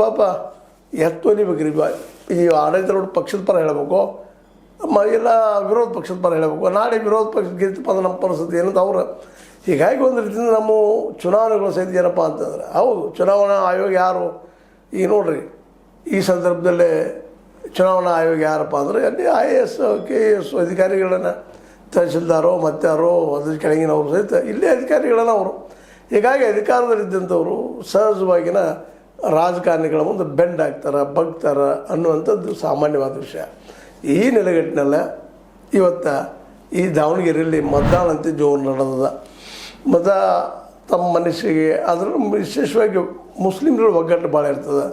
ಪಾಪ ಎತ್ತೊಲಿಬೇಕ್ರಿ. ಈ ಆಡಳಿತಾರೂಢ ಪಕ್ಷದ ಪರ ಹೇಳಬೇಕು, ಇಲ್ಲ ವಿರೋಧ ಪಕ್ಷದ ಪರ ಹೇಳಬೇಕು. ನಾಳೆ ವಿರೋಧ ಪಕ್ಷದ ಗೆದ್ದಪ್ಪ ಅಂದ್ರೆ ನಮ್ಮ ಪರಿಸ್ಥಿತಿ ಏನಂತ ಅವ್ರು. ಹೀಗಾಗಿ ಒಂದು ರೀತಿಯಿಂದ ನಮ್ಮ ಚುನಾವಣೆಗಳು ಸಹಿತ ಏನಪ್ಪ ಅಂತಂದ್ರೆ, ಹೌದು ಚುನಾವಣಾ ಆಯೋಗ ಯಾರು ಈಗ ನೋಡ್ರಿ, ಈ ಸಂದರ್ಭದಲ್ಲೇ ಚುನಾವಣಾ ಆಯೋಗ ಯಾರಪ್ಪ ಅಂದರೆ ಅಲ್ಲಿ IAS KS ಅಧಿಕಾರಿಗಳನ್ನು, ತಹಸೀಲ್ದಾರೋ ಮತ್ತಾರೋ ಅದ್ರ ಕೆಳಗಿನವರು ಸಹಿತ ಇಲ್ಲೇ ಅಧಿಕಾರಿಗಳನ್ನ ಅವರು. ಹೀಗಾಗಿ ಅಧಿಕಾರದಲ್ಲಿದ್ದಂಥವರು ಸಹಜವಾಗಿನ ರಾಜಕಾರಣಿಗಳ ಮುಂದೆ ಬೆಂಡ್ ಆಗ್ತಾರೆ, ಬಗ್ತಾರೆ ಅನ್ನುವಂಥದ್ದು ಸಾಮಾನ್ಯವಾದ ವಿಷಯ. ಈ ನೆಲೆಗಟ್ಟಿನಲ್ಲ ಇವತ್ತು ಈ ದಾವಣಗೆರೆಯಲ್ಲಿ ಮತದಾನ ಅಂತ ಜೋರು ನಡೆದದ. ಮತ ತಮ್ಮ ಮನಸ್ಸಿಗೆ ಅದರ ವಿಶೇಷವಾಗಿ ಮುಸ್ಲಿಮ್ಗಳ ಒಗ್ಗಟ್ಟು ಭಾಳ ಇರ್ತದೆ.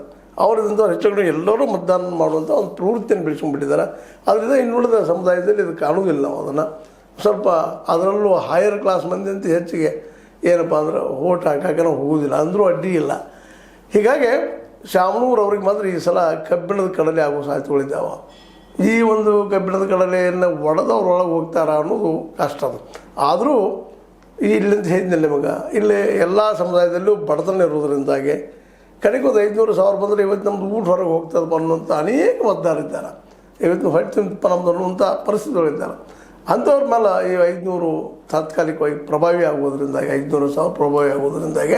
ಅವರಿಂದ ಹೆಚ್ಚು ಎಲ್ಲರೂ ಮತದಾನ ಮಾಡುವಂಥ ಒಂದು ಪ್ರವೃತ್ತಿಯನ್ನು ಬೆಳೆಸ್ಕೊಂಡ್ಬಿಟ್ಟಿದ್ದಾರೆ. ಅದರಿಂದ ಇನ್ನುಳಿದ ಸಮುದಾಯದಲ್ಲಿ ಇದು ಕಾಣುವುದಿಲ್ಲ. ನಾವು ಅದನ್ನು ಸ್ವಲ್ಪ ಅದರಲ್ಲೂ ಹೈಯರ್ ಕ್ಲಾಸ್ ಮಂದಿ ಅಂತ ಹೆಚ್ಚಿಗೆ ಏನಪ್ಪ ಅಂದ್ರೆ ಓಟ್ ಹಾಕೋಕೆ ಹೋಗೋದಿಲ್ಲ, ಅಂದರೂ ಅಡ್ಡಿ ಇಲ್ಲ. ಹೀಗಾಗಿ ಶಾಮನೂರು ಅವ್ರಿಗೆ ಮಾತ್ರ ಈ ಸಲ ಕಬ್ಬಿಣದ ಕಡಲೆ ಆಗೋ ಸಾಧ್ಯತೆಗಳಿದ್ದಾವೆ. ಈ ಒಂದು ಕಬ್ಬಿಣದ ಕಡಲೆಯನ್ನು ಒಡೆದವ್ರೊಳಗೆ ಹೋಗ್ತಾರ ಅನ್ನೋದು ಕಷ್ಟ. ಅದು ಆದರೂ ಇಲ್ಲಿಂದ ಹೇಳಿದ್ನಲ್ಲ ನಿಮಗೆ, ಇಲ್ಲಿ ಎಲ್ಲ ಸಮುದಾಯದಲ್ಲೂ ಬಡತನ ಇರೋದ್ರಿಂದಾಗಿ ಕಡೆಗೆ ಒಂದು 500,000 ಬಂದರೆ ಇವತ್ತು ನಮ್ಮದು ಊಟ ಹೊರಗೆ ಹೋಗ್ತದಪ್ಪ ಅನ್ನುವಂಥ ಅನೇಕ ಮತದಾರರಿದ್ದಾರೆ. ಇವತ್ತು ಹೊಟ್ಟೆ ತುಂಬಿಪ್ಪ ನಮ್ಮದು ಅನ್ನುವಂಥ ಪರಿಸ್ಥಿತಿಗಳಿದ್ದಾರೆ. ಅಂಥವ್ರ ಮೇಲೆ ಈ 500 ತಾತ್ಕಾಲಿಕವಾಗಿ ಪ್ರಭಾವಿ ಆಗೋದ್ರಿಂದಾಗಿ, 500,000 ಪ್ರಭಾವಿ ಆಗೋದ್ರಿಂದಾಗಿ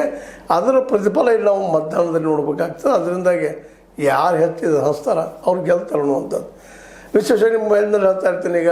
ಅದರ ಪ್ರತಿಫಲ ಇಲ್ಲಿ ನಾವು ಮತದಾನದಲ್ಲಿ ನೋಡಬೇಕಾಗ್ತದೆ. ಅದರಿಂದಾಗಿ ಯಾರು ಹೆಚ್ಚಿದ ಹಸ್ತಾರ ಅವ್ರು ಗೆಲ್ತಾರೆ ಅನ್ನುವಂಥದ್ದು ವಿಶೇಷ. ನಿಮ್ಮ ಮೊಬೈಲ್ನಲ್ಲಿ ಹೇಳ್ತಾ ಇರ್ತೀನಿ ಈಗ